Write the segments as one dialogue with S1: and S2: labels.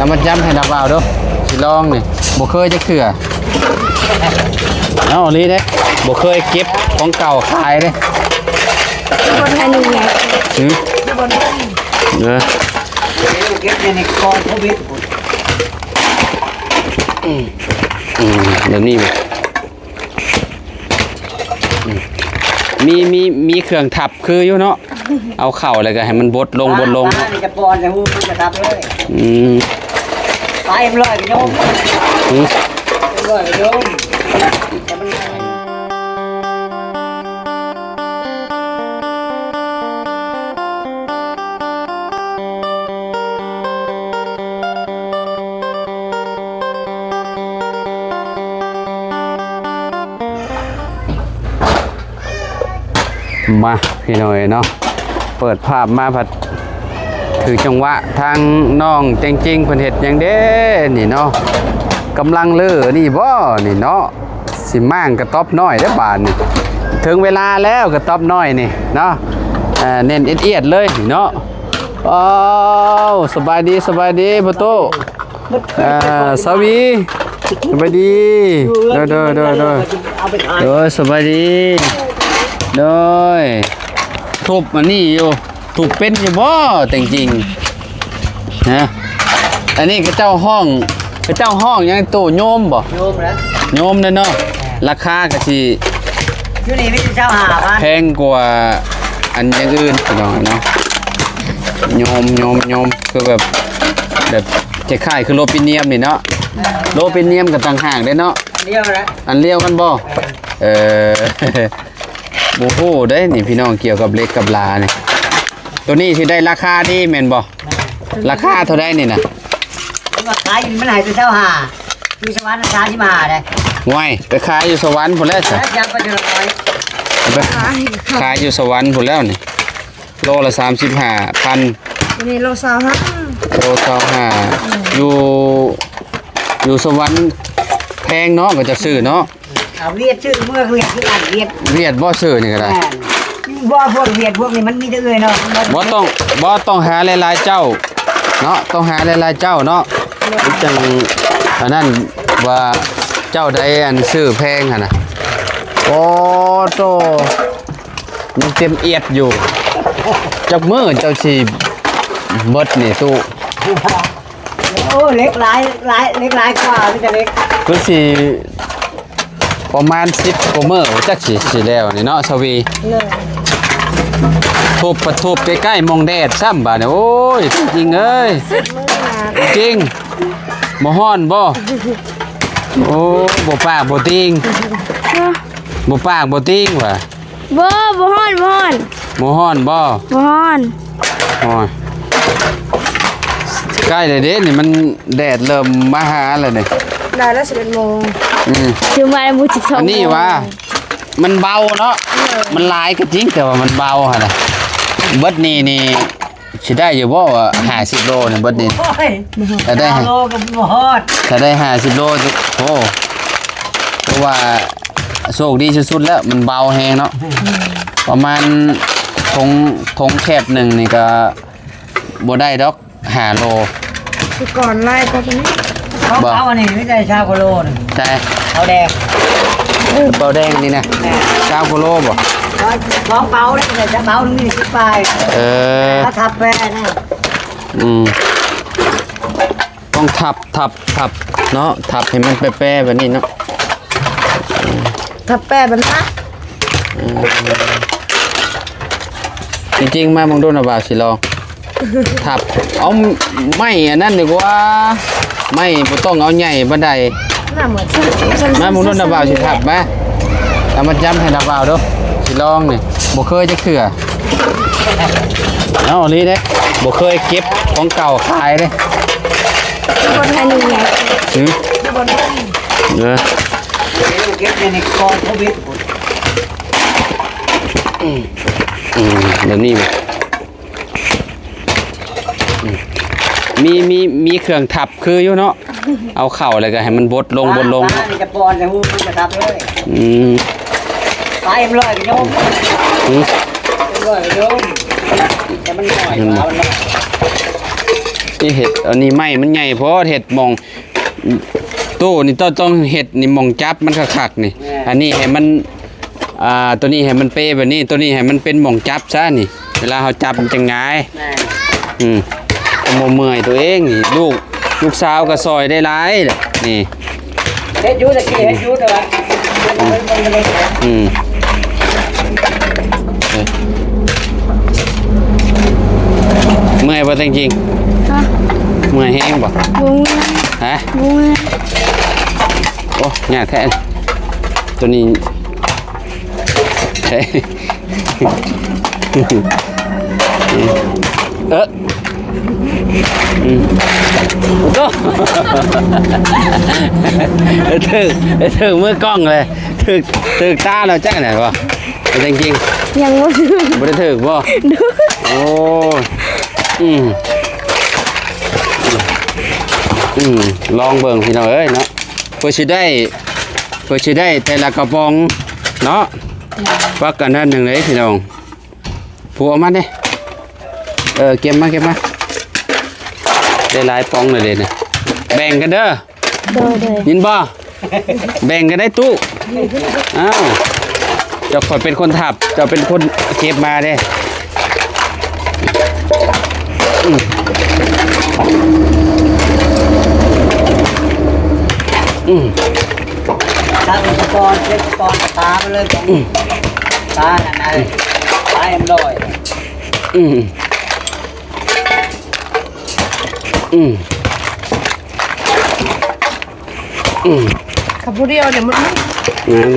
S1: เอามาย้ำให้เราเบาดูสิลองนี่บ่เคยจะเขื่อเอาลีเด้บ่เคยเก็บของเก่าขายเด้
S2: คนไทยนี่ไง
S3: เก็บในกองโควิด
S1: เดี๋ยวนี้มีเครื่องทับคืออยู่เนาะเอาเข่าอะไรก็ให้มันบดลง
S3: นี่จะปอนจะหูมันจะทับเลยไปเอ็มร้อยไปโยมเอ็มร้อยไปโยมแต่มัน
S1: มาพี่หน่อยเนาะเปิดภาพมาผัดถือจังหวะทางน้องจริงๆเพิ่นเฮ็ดหยังเด้นี่เนาะกำลังเลือนี่บ่นี่เนาะสิมั่างกระต๊อบน้อยได้บาดนี่ถึงเวลาแล้วกระต๊อบน้อยนี่เนาะเน้นเอียดเลยนี่เนาะอ้าวสบายดีประตูสวีสบายดีเด้อสบายดีโดยทุบมันนี่อยู่ทุบเป็นอยู่บ่จริงๆนะอันนี้ก็เจ้าห้องยังตู้โยมบ่
S3: โยมแล้ว
S1: โยมเนาะราคาก็สิ
S3: อยู่นี่ไม่ใช่เจ้าหาบ้าน
S1: แพงกว่าอันอย่างอื่นพี่น้องเนาะโยมคือแบบจะขายคือโลปิเนียมนี่เนาะโลปิเนียมกับต่างหากเด้เนาะ
S3: เดียวนะ
S1: อันเลี้ยวกันบ่โอ้โหได้นี่พี่น้องเกี่ยวกับเล็กกับลาเนี่ยตัวนี้ที่ได้ราคาดีแม่นบ่ราคาเท่าได้นี่นะ
S3: ราคาอยู่มันหายไปเจ้าหาอยู่สวรรค์ราคาที่มาได้
S1: ง่ายไปขายอยู่สวรรค์พุ่นแล้วจ้ะ
S3: ยังไปเจอร้อย
S1: ไปขายอยู่สวรรค์พุ่นแล้วนี่โลละ35,000
S2: นี่โล25
S1: โล25อยู่สวรรค์แพงเนาะก็จะซื้อเนาะ
S3: เวียดชื่อเมื่อเวียดคืออันเวียด
S1: บ่ซื้อนี่ก็ได้
S3: บ่พวกเวียดพวกนี้มันมีแต่เอ้ยเนาะ
S1: บ่ต้องหาหลายๆเจ้าเนาะต้องหาหลายๆเจ้าเนาะจังอันนั้นว่าเจ้าใดอันซื้อแพงหั่นน่ะโอ้โตยังเต็มเอียดอยู่จักมื้อเจ้าสิเบิดนี่ตู้
S3: โอ้เล็กหลายเล็กหลายกว่านี่จะเล็ก
S1: คือสิประมาณ10กว่ามื้อจักสิแล้วนี่เนาะสวีทุบใกล้ๆมองแดดซ้ำบาดนี่โอ้ยจริงเอ้ยจริงบ่ฮ้อนบ่โอ้บ่ปากบ่ติงบ่ปากบ่ติงว่ะ
S2: บ่ฮ้อน
S1: บ่ฮ้อนบ่
S2: ฮ้อน
S1: โอ้ยใกล้เลยเด้นี่มันแดดเริ่มมาหาแล้วนี่
S2: ได้แล้ว11 โมงถึงมาแล้วมื้อ12
S1: อันนี้ว่ามันเบาเนาะมันหลายก็จริงแต่ว่ามันเบาหั่นน่ะเบิดนี่สิได้อยู่บ่ว่า50 โลนี่เบิดนี่ถ้าได้
S3: โลกับบ่ฮอด
S1: ถ้าได้50 โลโอ้เพราะว่าโชคดีสุดๆแล้วมันเบาแฮงเนาะประมาณทงแคบหนึ่งนี่ก็บ่ได้ดอก5 โล
S2: สิก่อนไล่ก็นี้
S3: เขาอันนี้ไม่ใช่ชาวโคโลนึง
S1: ใช่
S3: เขาแดง
S1: เปาแดงนี่นะ9 กิโลบ่
S3: ของเปาเนี่ยจะเปานึงนี่10 ปลายถ้าทับแปรนะ
S1: ต้องทับเนาะทับให้มันแปรๆแบบนี้เนาะ
S2: ทับแปรบรรทัด
S1: จริงๆมาบางโดนบ่าวสิลองทับเอาไม่อันนั้นดีกว่าไม่บ่ต้องเอาใหญ่บันไดมาบางโดนบ่าวสิทับมาเอามาย้ำให้บ่าวดูสิลองนี่บ่เคยจะเขื่อเอาลีเด้บ่เคยเก็บของเก่าขายเด้
S2: คนไทยนี่ไง
S3: เก็บในกองโควิด
S1: เดี๋ยวนี้มีเครื่องทับคืออยู่เนาะเอาเข่าอะไรก็ให้มันบดลง
S3: นี่จะปอนจะหูมันจะทับเลยไปเอ็มร้อยไปโยมเอ็มร้อยไปโยมแต่มันหน่อย
S1: ที่เห็ดอันนี้ไม้มันใหญ่เพราะเห็ดมองตู้นี่ต้องเห็ดนี่มองจับมันคักๆนี่อันนี้ให้มันตัวนี้ให้มันเป้แบบนี้ตัวนี้ให้มันเป็นมองจับซะนี่เวลาเขาจับมันจะง่ายโมเมื่อยตัวเองนี่ลูกสาวก็ซอยได้หลายนี่
S3: เฮ็ดยูตะกี้เฮ็ดยูแต่ว่า
S1: เมื่อยป่ะจริงๆเมื่อยแห้งป่ะ
S2: บุ้ง
S1: ฮะ
S2: บุ้ง
S1: โอ้ยากแท้ตัวนี้ใช่ก็ถึงเมื่อกล้องเลยถึงตาเราแจ้งไหนวะจริงๆ
S2: ยังไม่ถึง
S1: บ่ได้ถึกบ่โอ้ลองเบิ่งพี่น้องเอ้ยเนาะเพื่อสิได้แต่ละกระป๋องเนาะปักกันนั่นหนึ่งเลยพี่น้องผัวมาเด้เก็บมาได้หลายปองเลยเนี่ยแบ่งกันเด้อ
S2: โดย
S1: ยินบ่แบ่งกันได้ตู้อ้าวเจ้าขอยเป็นคนทับเจ้าเป็นคนเก็บมาเด้
S3: ถ้าอุปกรณ์เล็กอุปกรณ์ตาไปเลยตานั่นน่ะตาเอ็มลอย
S2: ขับผู้เดียวเดี๋ยวมัน
S1: งั้น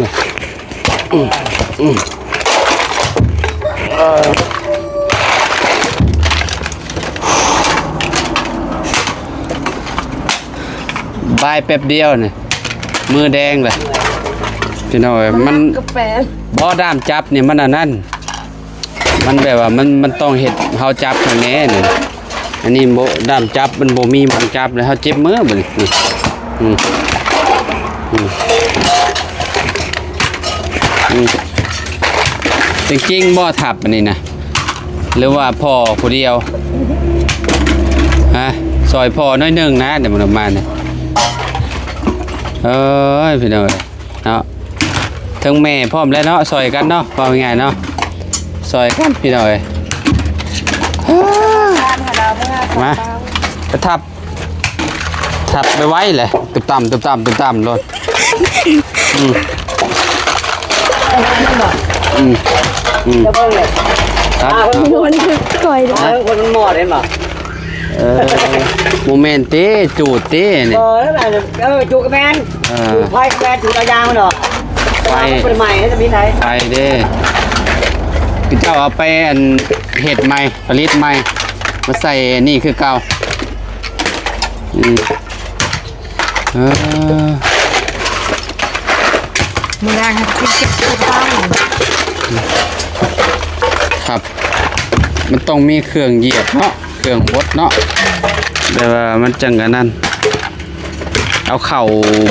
S1: บายแป๊บเดียวเนี่ยมือแดงเลยพี่น้อยมัน
S2: กาแฟ
S1: บ่อด้ามจับเนี่ยมันอันนั้นมันแบบว่ามันต้องเห็ดเฮาจับทางนี้เนี่ยอันนี้บ่ด้ามจับมันบ่มีมันจับเลยเฮาเจ็บมือบ่นี่จริงๆบ่ทับอันนี้นะหรือว่าพ่อผู้เดียวฮะซอยพ่อน้อยหนึงนะเดี๋ยวมันออกมาเนี่ยพี่น้อยเนาะทั้งแม่พร้อมแล้วเนาะซอยกันเนาะว่าง่ายๆเนาะซอยกันพี่น้อยมาจะทับไปไว้เลยตุบต่ำโลด
S3: จะเบิ่งเลย
S1: ครับ
S2: โดนก่อยเลย
S3: คนมันหมอดเห็นป่ะ
S1: โมเมนต์เต้จูดเต้เนี่ย
S3: จูกระแมนจูไฟกระแมนจูตายางมันเหรอไฟเป็นใหม่แล้วจะมีไหน
S1: ไปเด้พี่เจ้าเอาไปอันเห็ดใหม่ผลิตใหม่มาใส่นี่คือเก่า
S2: มือแรงครับกินเก็บตัวบ้าง
S1: ครับมันต้องมีเครื่องเหยียบเนาะเครื่องบดเนาะแต่ว่ามันจังกันนั่นเอาเข่า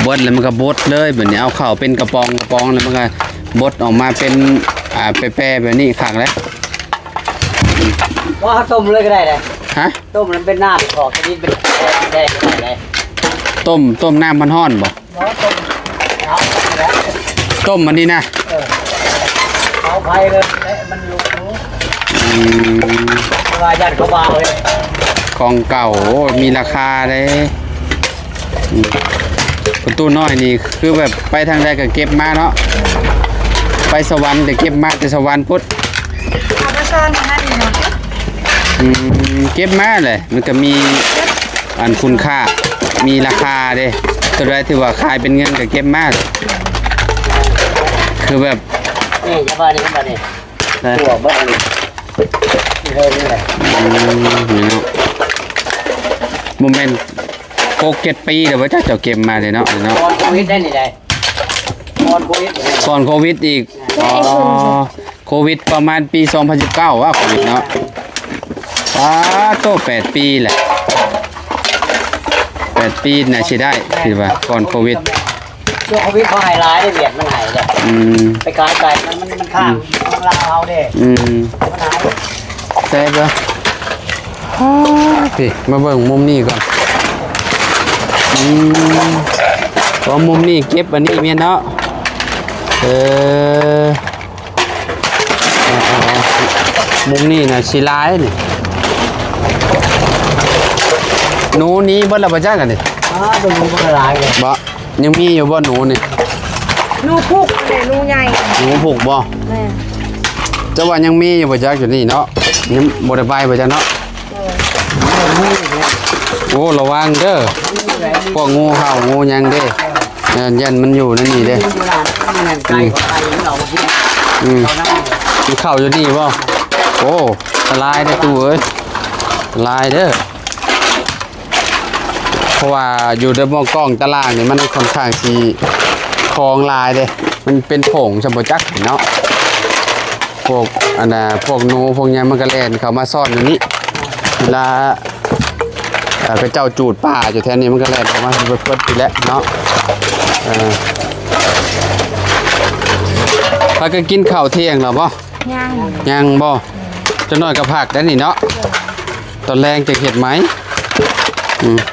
S1: บดแล้วมันก็บดเลยแบบนี้เอาเข่าเป็นกระปองแล้วมันก็บดออกมาเป็นแปรๆแบบนี้ขังแล้ว
S3: ว่าต้มเลยก็ได้เลย
S1: ฮะ
S3: ต้มมันเป็นน้ำขอกระดิ่งเป็นแดงได้
S1: ต้มน้ำมันห้อนบ่ ต้มมันนี่นะ
S3: เอาไฟเลยมันลุกว่ายัดเขาบาเลย
S1: ของเก่าโอ้มีราคาเลยประตูน้อยนี่คือแบบไปทางใดก็เก็บมาเนาะไปสวรรค์แต่เก็บมาแต่สวรรค์พุทธ
S2: เอาไปซ่อนในนั้นเนาะ
S1: เก็บมาเลยมันก็มีอันคุณค่ามีราคาเด้ตัวใดที่ว่าขายเป็นเงินก็เก็บมาคือแบบ
S3: นี่จะมานี่มานี่ตัวบ้านนี่เลยนี่แหละ
S1: นี่เนาะโมเมนต์6-7 ปีเดี๋ยวว่าเจ้าเก็บมาเลยเนาะเนาะ
S3: ก่อนโควิดได้นี่ได้ก่อนโควิด
S1: ก่อนโควิดอีกโควิดประมาณปี 2019ว่าโควิดเนาะโต8 ปีแหละ8 ปีน่าสิได้คิดว่าก่อนโควิด
S3: ช่วงโควิดเขาหายร้ายได้เบียดมันหายเลยไปขายไก่มันข้างมันลาเอาเด้มันหาย
S1: ใช่ปะ พี่มาเบิ่งมุมนี้ก่อนพอมุมนี้เก็บอันนี้เมียนเนาะมุมนี้นะสีลายนี่หนูนี้บ่ละบ่จักกันนี่
S3: ตัวนู้นก็ลายเลย
S1: บ่ยังมีอยู่บ่หนูนี่
S2: หนูพุกเลยหนูใหญ่
S1: หนูผูกบ่
S2: แม่
S1: แต่ว่ายังมีอยู่บ่จักอยู่นี่เนาะยังบ่ได้ไปบ่จักเนาะโอ้ระวังเด้อพวกงูเห่างูหยังเด้ยันมันอยู่นั่นนี่เด้มันเข้าอยู่นี่บ่โอ้อันตรายเด้อตู้เอ้ยอันตรายเด้อเพราะว่าอยู่ในบ่อกล้องตารางนี่มันค่อนข้างสิคลองลายเด้มันเป็นผงสมบ่จักเนาะพวกอันน่ะพวกหนูพวกหยังมันก็แล่นเข้ามาซ่อนอยู่นี่เวลาไปเจ้าจูดป่าอยู่แถวนี้มันก็แล่นเข้ามาเพิ่นอยู่แล้วเนาะพากันกินข้าวเที่ยงแล้วบ่
S2: ยัง
S1: ยังบ่จะน้อยก็ผักได้นี่เนาะตอนแรงจะเห็ดไหม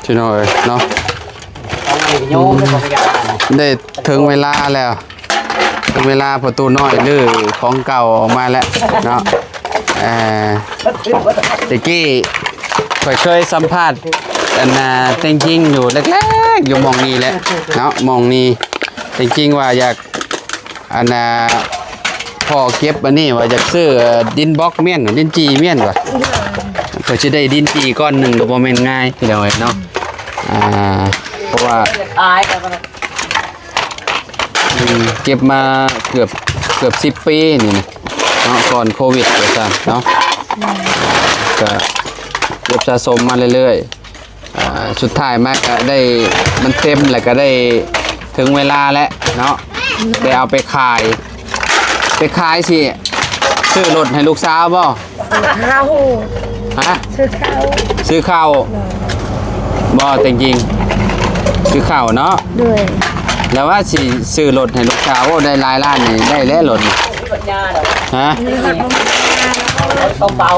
S1: จะน้อยเนาะได้ถึงเวลาแล้วถึงเวลาประตูน้อยลื้อของเก่าออกมาแล้วเนาะตะกี้เคยสัมภาษณ์อันน่ะจริงๆอยู่แรกๆอยู่มองนี้แหละเนาะมองนี้จริงๆว่าอยากอันน่ะพ่อเก็บอันนี้ว่าอยากซื้อดินบล็อกเมี่ยนดินจีเมี่ยนว่ะเพื่อจะได้ดินจีก้อนหนึ่งก็บ่แม่นง่ายพี่น้อยเนาะเพราะว่าเก็บมาเกือบ10 ปีนี่นะเนาะก่อนโควิดว่าซั่นเนาะก็เก็บสะสมมาเรื่อยๆสุดท้ายมาก็ได้มันเต็มแล้วก็ได้ถึงเวลาแล้วเนาะได้เอาไปขายสิซื้อรถให้ลูกสาวบ่
S2: ข้าว
S1: ฮะ
S2: ซื้อข้าว
S1: บ่จริงๆซื้อข้าวเนาะ
S2: ด้วย
S1: แล้วว่าสิซื้อรถให้ลูกสาวได้หลายล้านนี่ได้แล้วรถนี่ฮะ
S3: ต้องเบา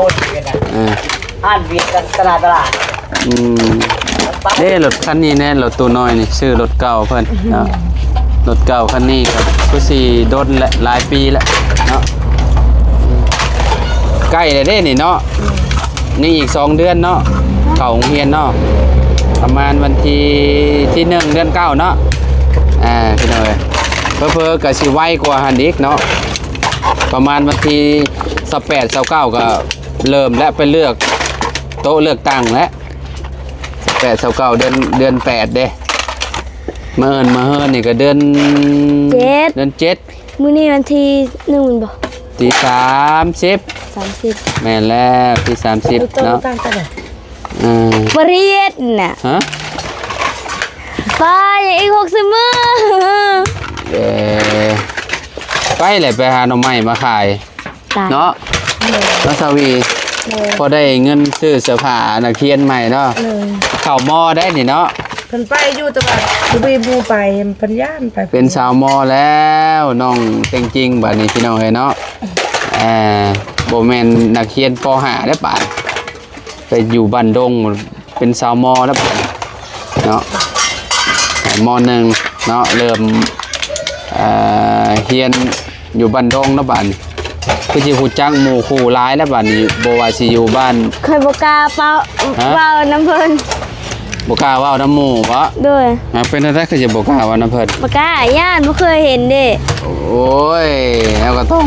S3: อ่านเวียนกันตลาด
S1: เด้รถคันนี้แน่รถตัวน้อยนี่ซื้อรถเก่าเพิ่นเนาะรถเก่าคันนี้ก็คือสิโดนหลายปีแล้วเนาะใกล้แล้วเด้นี่เนาะนี่อีก2 เดือนเนาะเข้าโรงเรียนเนาะประมาณวันที่1 เดือน 9เนาะพี่น้อยเพิ่นก็สิไวกว่าหันอีกเนาะประมาณวันที่28 29ก็เริ่มและไปเลือกโต๊ะเลือกตั้งแล้ว18 29เดือน8เด้มาเฮินนี่ก็เดือน 7
S2: มื้อนี้วันที่1บ่
S1: ที่30แม่นแล้วที่30เนาะ
S2: ปริเยดน่ะ
S1: ฮะ
S2: ป้าอย่างอีก60 มื้อ
S1: ไปเลยไปหาหน่อไม้มาขายเนาะน้องสวีพอได้เงินซื้อเสื้อผ้านักเรียนใหม่เนาะเข้ามอได้นี่เนาะ
S4: เพิ่นไปอยู่แต่ว่าสิไปบูไปเพิ่นย่านไป
S1: เป็นสาวมอแล้วน้องจริงๆบัดนี้พี่น้องเอ้ยเนาะบ่แม่นนักเรียนป .5 ได้ป่านไปอยู่บ้านดงเป็นสาวมอแล้วป่านเนาะม.1 เนาะเริ่มเรียนอยู่บ้านดงแล้วป่านคือสิฮู้จักหมู่คู่หลายแล้วบัดนี้บ่ว่าสิอยู่บ้าน
S2: เคยบ่กล้าเว้าน้ำเพิ่น
S1: บ่กล้าเว้าน้ำหมู่บ่
S2: ด้วย
S1: เป็นอะไรคือสิบ่กล้าเว้าน้ำเพิ่น
S2: บ่กล้าย่านบ่เคยเห็นเด้
S1: โอ้ยแล้วก็ต้อง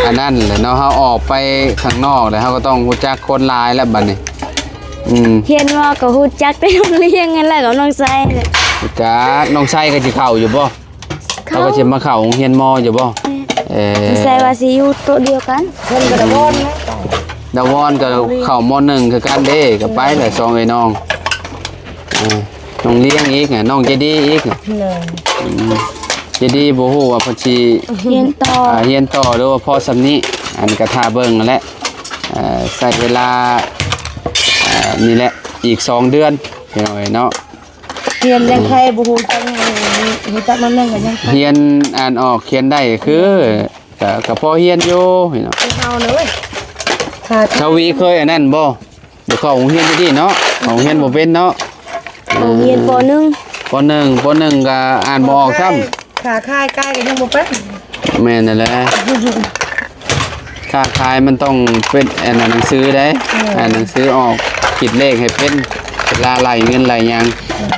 S1: อันนั้นแหละเนาะเฮาออกไปข้างนอกแล้วเฮาก็ต้องฮู้จักคนหลายแล้วบัดนี้
S2: เฮียนว่าก็ฮู้จักได้โรงเรียนกันแล้วกับน้องไส้เนี่ย
S1: ฮู้จักน้องไส้ก็สิเข้าอยู่บ่เขาก็สิมาเข้าโรงเรียนมออยู่บ่
S2: ใส่ว่าสิอยู่โต๊ะเดียวกัน
S4: เพิ่นก็ดาวอนนะ
S1: ดาวอนก็เข้าม.1คือกันเด้ก็ไปแหละ2ไอ้น้องน้องเลี้ยงอีกน้องเจดีอีกเจดีบ่ฮู้ว่าเพิ่นสิ
S2: เรียน
S1: ต่อหรือว่าพอสำนี้อันก็ท่าเบิ่งนั่นแหละใช้เวลานี่แหละอีก2 เดือนพี่น้อยเนาะ
S4: เรียนยังใครบ่ฮู้จักมันนึงก็ยัง
S1: เรียนอ่านออกเขียนได้คือก็พอเรียนอยู่พี่น้อง
S4: เฮาเลย
S1: ชาวีเคยอันนั้นบ่ บ่เข้าโรงเรียนอยู่ดิเนาะเข้าโรงเรียนบ่เป็นเนาะ
S2: โรงเรียนป
S1: ปหนึ่งก็อ่านบ่ออกซ้ำ
S4: ขาค่ายใกล้กันยังบ่เป็น
S1: แม่นนั่นแหละค้าขายมันต้องเป็นอ่านหนังสือได้อ่านหนังสือออกคิดเลขให้เป็นเวลาไหลเงินไหลหยัง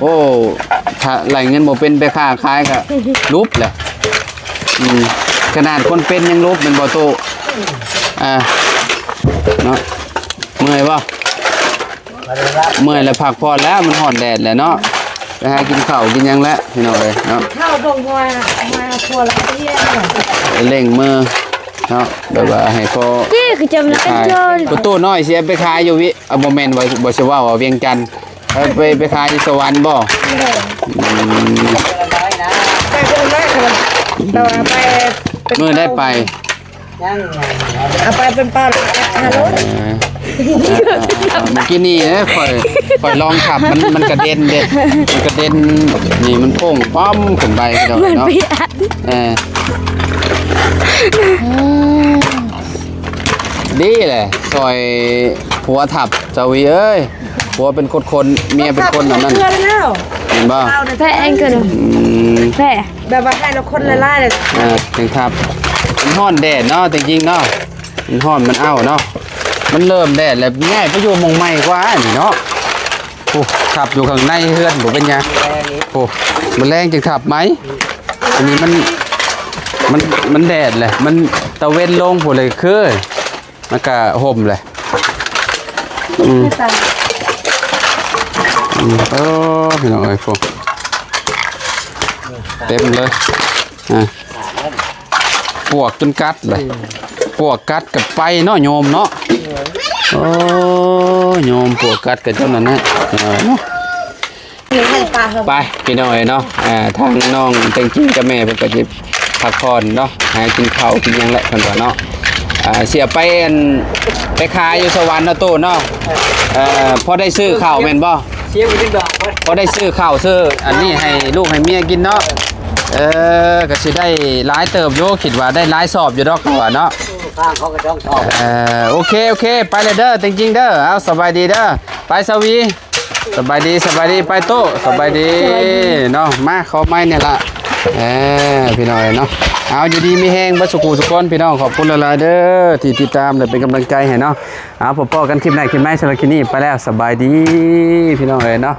S1: โอ้ถ้าไหลเงินบ่เป็นไปค้าขายก็ลุบแหละขนาดคนเป็นยังลุบเป็นบ่โตเนาะเมื่อยบ่เมื่อยแล้วพักผ่อนแล้วมันร้อนแดดแหละเนาะไปหากินข้าวกินหยังแล้วพี่น้องเอ้ยเนาะ
S4: เข้าดงมาทัวร์แล้วเที่ยง
S1: เร่งมือเนาะแบบว่าให้พอ
S2: .1 นี่คือจำแล้วกันจน
S1: ประตูน้อยสิเอาไปขายอยู่วิบ่แม่นบ่สิว่าเวียงจันทน์เอาไปขายที่สวรรค์บ่อืม
S3: น้อยนะ
S4: ไปคนแรกเลยเราเอาไป
S1: มื้อได้ไป
S3: ยัง
S4: เอาไปเป็นปลาฮัลโหล
S1: เมื่อกี้นี่นะข่อยลองขับมันกระเด็นเด้มันกระเด็นนี่มันโป่งป้อมขึ้นไปพี่น้อง
S2: เหมือน
S1: เนาะ
S2: พี่อัน
S1: ดีแหละซอยผัวถับเจ้าวีเอ้ยผัวเป็นคนเมียเป็นคนนั่น
S4: เพื่อนแล้ว
S1: เห็นบ่
S2: แพ้เองกัน แพ้
S4: แบบว่าให้เราคนละล่าเลย
S1: ถึงครับมันฮ้อนแดดเนาะจริงๆเนาะมันฮ้อนมันเอ้าเนาะมันเริ่มแดดแล้วง่ายไปอยู่หมองใหม่กว่านี่เนาะโอ้ขับอยู่ข้างในเฮือนบ่เป็นหยังโอ้มันแรงจึงขับไหมอันนี้มันแดดเลยมันตะเวนลงพุ่นเลยคือมันก็ห่มเลยโอ้พี่น้องเอ้ยพวกเต็มเลยปวกจนกัดเลยปวกกัดกับไปเนาะโยมเนาะโอ้โยมปวกกัดกับเจ้านั่นนะเนาะ
S4: มีให้ปลาเหรอ
S1: ไปพี่น้อยเนาะทางน้องเต็งกี้กับแม่เพิ่นก็สิพักผ่อนเนาะหากินข้าวกินหยังแหละเพิ่นว่าเนาะเสียไปขายอยู่สวรรค์เนาะโตเนาะพอได้ซื้อข้าวแม่นบ่
S3: เชี่ยวเป็นดอก
S1: พอได้ซื้อข้าวซื้ออันนี้ให้ลูกให้เมียกินเนาะก็สิได้หลายเติบโยคิดว่าได้หลายสอบอยู่ดอกว่าเนาะ
S3: ข้างเขาก็ต้องชอบ
S1: โอเคไปเลยเด้อจริงๆเด้อเอาสบายดีเด้อไปสวีสบายดีไปโตสบายดีเนาะมาขอไม้เนี่ยละพี่น้อยเนาะเอาอยู่ดีมีแห้งบัสุกูสุกคนพี่น้องขอบคุณหลายๆเด้อที่ติดตามและเป็นกำลังใจให้เนาะเอาพบกันคลิปไหนสำหรับคลิปนี้ไปแล้วสบายดีพี่น้องเนาะ